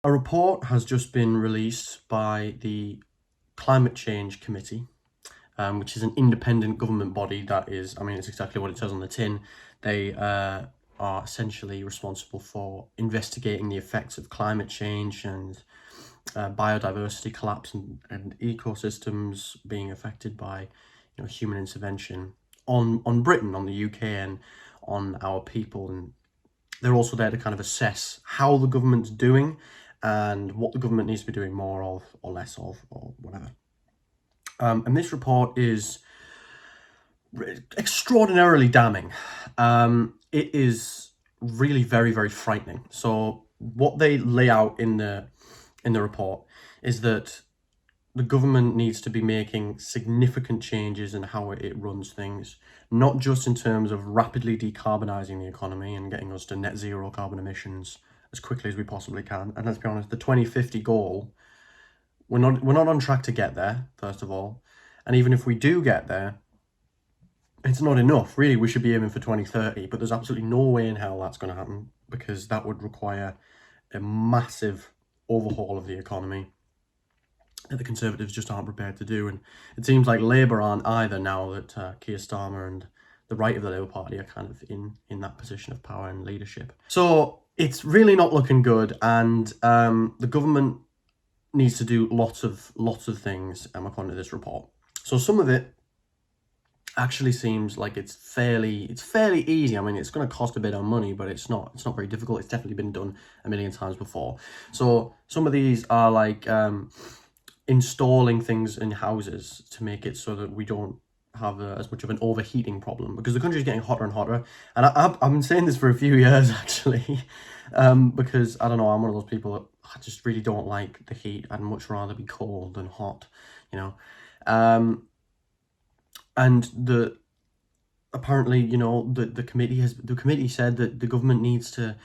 A report has just been released by the Climate Change Committee, which is an independent government body that is, I mean, it's exactly what it says on the tin. They are essentially responsible for investigating the effects of climate change and biodiversity collapse and ecosystems being affected by human intervention on Britain, on the UK, and on our people. And they're also there to kind of assess how the government's doing and what the government needs to be doing more of or less of or whatever. And this report is extraordinarily damning. It is really very, very frightening. So what they lay out in the report is that the government needs to be making significant changes in how it runs things, not just in terms of rapidly decarbonising the economy and getting us to net zero carbon emissions as quickly as we possibly can. And let's be honest, the 2050 goal, we're not on track to get there, first of all. And even if we do get there, it's not enough. Really, we should be aiming for 2030, but there's absolutely no way in hell that's going to happen, because that would require a massive overhaul of the economy that the Conservatives just aren't prepared to do. And it seems like Labour aren't either, now that Keir Starmer and the right of the Labour Party are kind of in that position of power and leadership. So it's really not looking good, and the government needs to do lots of things, according to this report. So some of it actually seems like it's fairly easy. I mean, it's going to cost a bit of money, but it's not very difficult. It's definitely been done a million times before. So some of these are like installing things in houses to make it so that we don't have as much of an overheating problem, because the country is getting hotter and hotter. And I've been saying this for a few years actually, because I don't know, I'm one of those people that I just really don't like the heat. I'd much rather be cold than hot, you know. And apparently, the committee said that the government needs to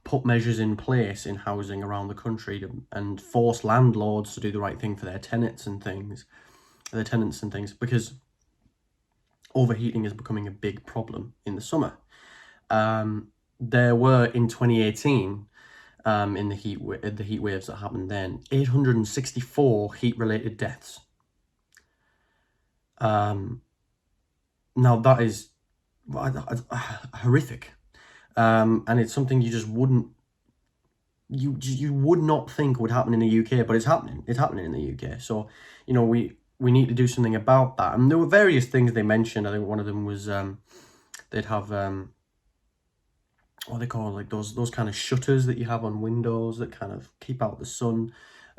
put measures in place in housing around the country and force landlords to do the right thing for their tenants and things, because overheating is becoming a big problem in the summer. There were in 2018, in the heat waves that happened then, 864 heat-related deaths. Now that is horrific, and it's something you just you would not think would happen in the UK, but it's happening. It's happening in the UK. So we need to do something about that. And there were various things they mentioned. I think one of them was they'd have what they call, like those kind of shutters that you have on windows that kind of keep out the sun.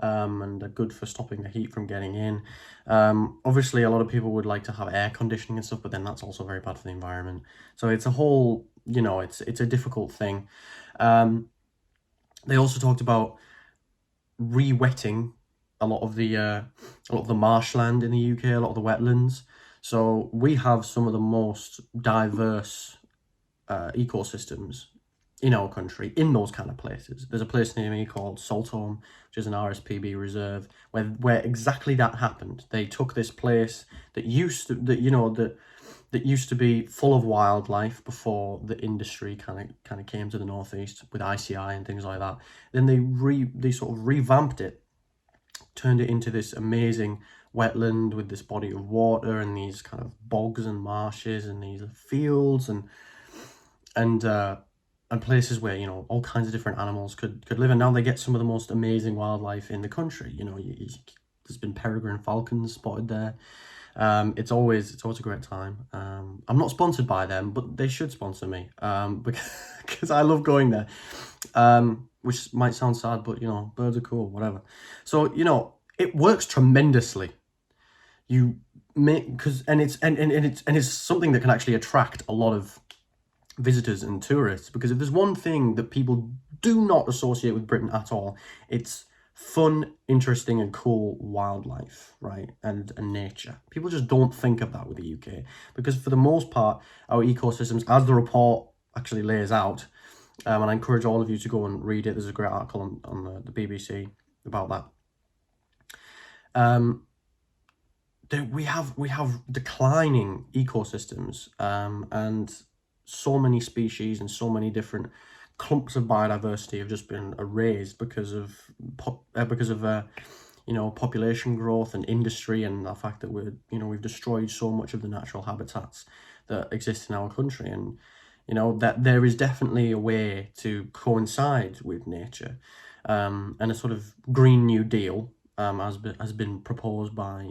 And are good for stopping the heat from getting in. Obviously, a lot of people would like to have air conditioning and stuff, but then that's also very bad for the environment. So it's a whole, it's a difficult thing. They also talked about re-wetting a lot of the marshland in the UK, a lot of the wetlands. So we have some of the most diverse ecosystems in our country, in those kind of places. There's a place near me called Saltholm, which is an RSPB reserve, where exactly that happened. They took this place that used to be full of wildlife before the industry kind of came to the northeast with ICI and things like that. Then they sort of revamped it, turned it into this amazing wetland with this body of water and these kind of bogs and marshes and these fields and places where all kinds of different animals could live. And now they get some of the most amazing wildlife in the country. There's been peregrine falcons spotted there. It's always a great time. I'm not sponsored by them, but they should sponsor me, because I love going there. Which might sound sad, but birds are cool, whatever. So it works tremendously. It's something that can actually attract a lot of visitors and tourists, because if there's one thing that people do not associate with Britain at all, it's fun, interesting and cool wildlife, right? And nature. People just don't think of that with the UK, because for the most part, our ecosystems, as the report actually lays out, and I encourage all of you to go and read it. There's a great article on the BBC about that. We have declining ecosystems, and so many species and so many different clumps of biodiversity have just been erased because of population growth and industry, and the fact that we've destroyed so much of the natural habitats that exist in our country. And that there is definitely a way to coincide with nature, and a sort of Green New Deal has been proposed by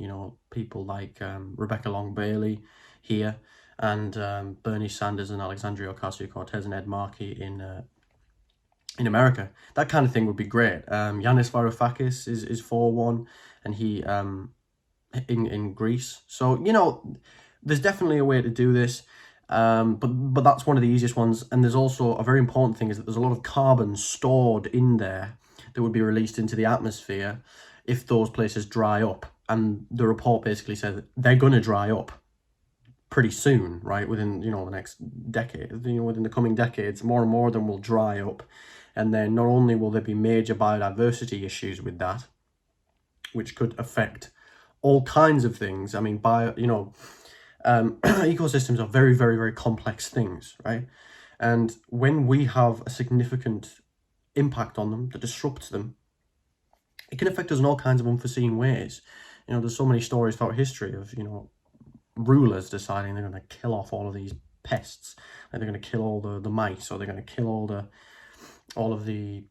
people like Rebecca Long Bailey here, and Bernie Sanders and Alexandria Ocasio-Cortez and Ed Markey in America. That kind of thing would be great. Yanis Varoufakis is for one, and he in Greece. So there's definitely a way to do this. But that's one of the easiest ones. And there's also a very important thing, is that there's a lot of carbon stored in there that would be released into the atmosphere if those places dry up. And the report basically says that they're going to dry up pretty soon, right? Within the next decade, within the coming decades, more and more of them will dry up. And then not only will there be major biodiversity issues with that, which could affect all kinds of things. I mean, ecosystems are very, very, very complex things, right? And when we have a significant impact on them that disrupts them, it can affect us in all kinds of unforeseen ways. There's so many stories throughout history of, rulers deciding they're going to kill off all of these pests, like they're going to kill all the mice, or they're going to kill all of the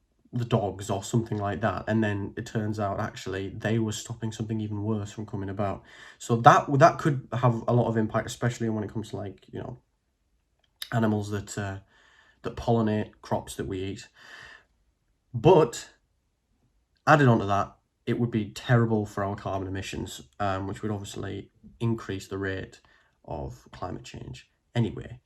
dogs or something like that, and then it turns out actually they were stopping something even worse from coming about. So that could have a lot of impact, especially when it comes to like animals that pollinate crops that we eat. But added onto that, it would be terrible for our carbon emissions, which would obviously increase the rate of climate change anyway.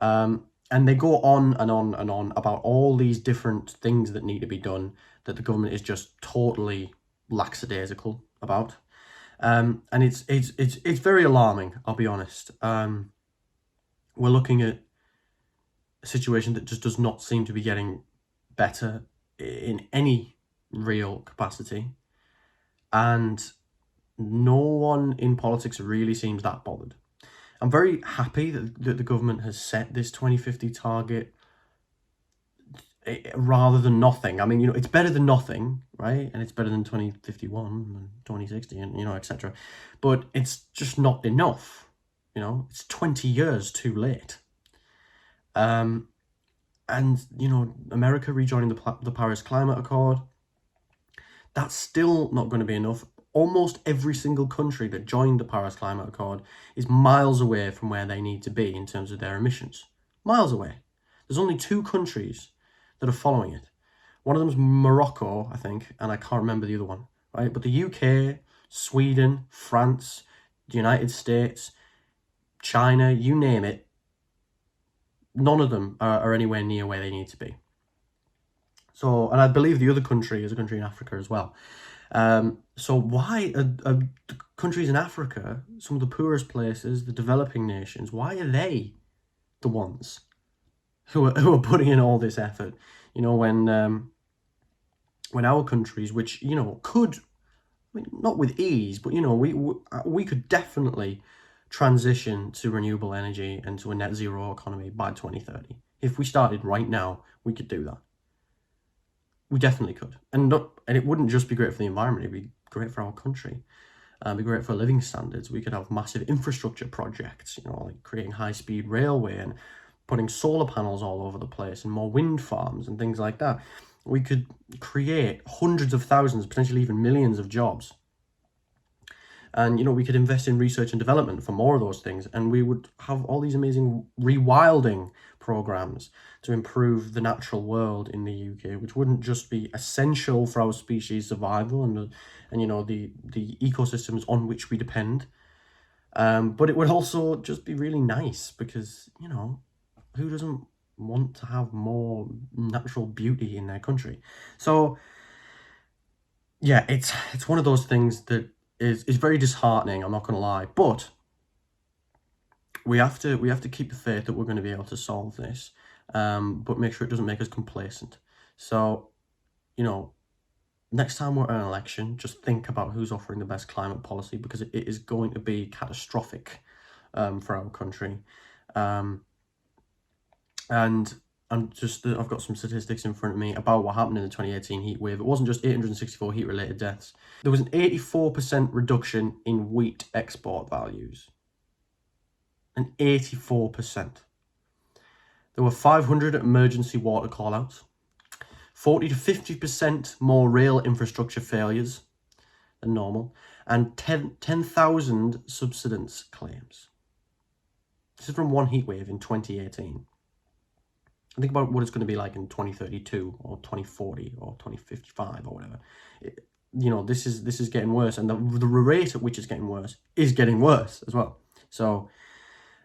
And they go on and on and on about all these different things that need to be done that the government is just totally lackadaisical about. And it's very alarming, I'll be honest. We're looking at a situation that just does not seem to be getting better in any real capacity. And no one in politics really seems that bothered. I'm very happy that the government has set this 2050 target rather than nothing. I mean, it's better than nothing, right? And it's better than 2051 and 2060 and, etc. But it's just not enough. It's 20 years too late. And, America rejoining the Paris Climate Accord, that's still not going to be enough. Almost every single country that joined the Paris Climate Accord is miles away from where they need to be in terms of their emissions. Miles away. There's only 2 countries that are following it. One of them is Morocco, I think, and I can't remember the other one, right? But the UK, Sweden, France, the United States, China, you name it, none of them are anywhere near where they need to be. So, and I believe the other country is a country in Africa as well. So why are countries in Africa, some of the poorest places, the developing nations, why are they the ones who are putting in all this effort? When our countries, which could, I mean, not with ease, but we could definitely transition to renewable energy and to a net zero economy by 2030. If we started right now, we could do that. We definitely could. And it wouldn't just be great for the environment, it'd be great for our country. It'd be great for living standards. We could have massive infrastructure projects, like creating high-speed railway and putting solar panels all over the place and more wind farms and things like that. We could create hundreds of thousands, potentially even millions of jobs. And, we could invest in research and development for more of those things. And we would have all these amazing rewilding programs to improve the natural world in the UK, which wouldn't just be essential for our species survival and the ecosystems on which we depend. But it would also just be really nice because, who doesn't want to have more natural beauty in their country? So, yeah, it's one of those things that is very disheartening, I'm not going to lie, but we have to keep the faith that we're going to be able to solve this, but make sure it doesn't make us complacent. So, next time we're at an election, just think about who's offering the best climate policy, because it is going to be catastrophic for our country. And I've got some statistics in front of me about what happened in the 2018 heat wave. It wasn't just 864 heat-related deaths. There was an 84% reduction in wheat export values. An 84%. There were 500 emergency water callouts, 40 to 50% more rail infrastructure failures than normal, and 10,000 subsidence claims. This is from one heat wave in 2018. Think about what it's going to be like in 2032 or 2040 or 2055 or whatever. This is getting worse, and the rate at which it's getting worse is getting worse as well. So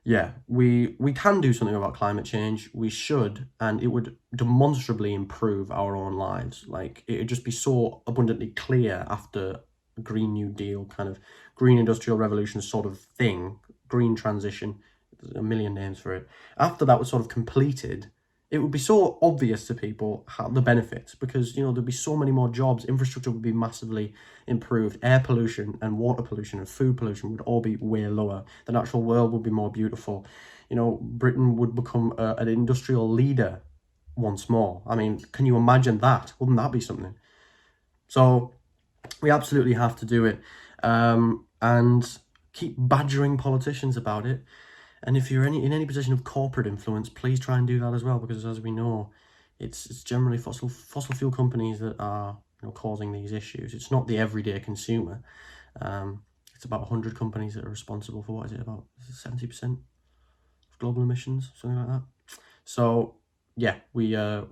yeah, we can do something about climate change. We should, and it would demonstrably improve our own lives. Like, it would just be so abundantly clear after Green New Deal, kind of Green Industrial Revolution sort of thing, green transition, there's a million names for it. After that was sort of completed, it would be so obvious to people how the benefits, because there'd be so many more jobs, infrastructure would be massively improved, air pollution and water pollution and food pollution would all be way lower, the natural world would be more beautiful, Britain would become an industrial leader once more. I mean, can you imagine that? Wouldn't that be something? So we absolutely have to do it, and keep badgering politicians about it. And if you're in any position of corporate influence, please try and do that as well, because as we know, it's generally fossil fuel companies that are causing these issues. It's not the everyday consumer. It's about 100 companies that are responsible for, what is it, about 70% of global emissions, something like that. So yeah, we have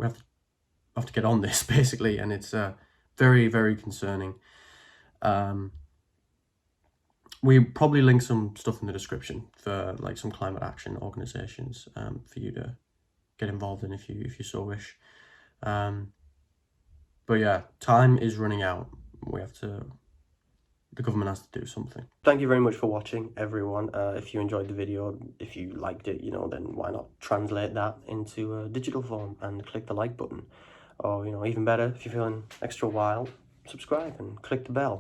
to get on this basically, and it's very, very concerning. We probably link some stuff in the description for like some climate action organizations for you to get involved in if you so wish. But yeah, time is running out. The government has to do something. Thank you very much for watching, everyone. If you enjoyed the video, if you liked it, then why not translate that into a digital form and click the like button. Or, even better, if you're feeling extra wild, subscribe and click the bell.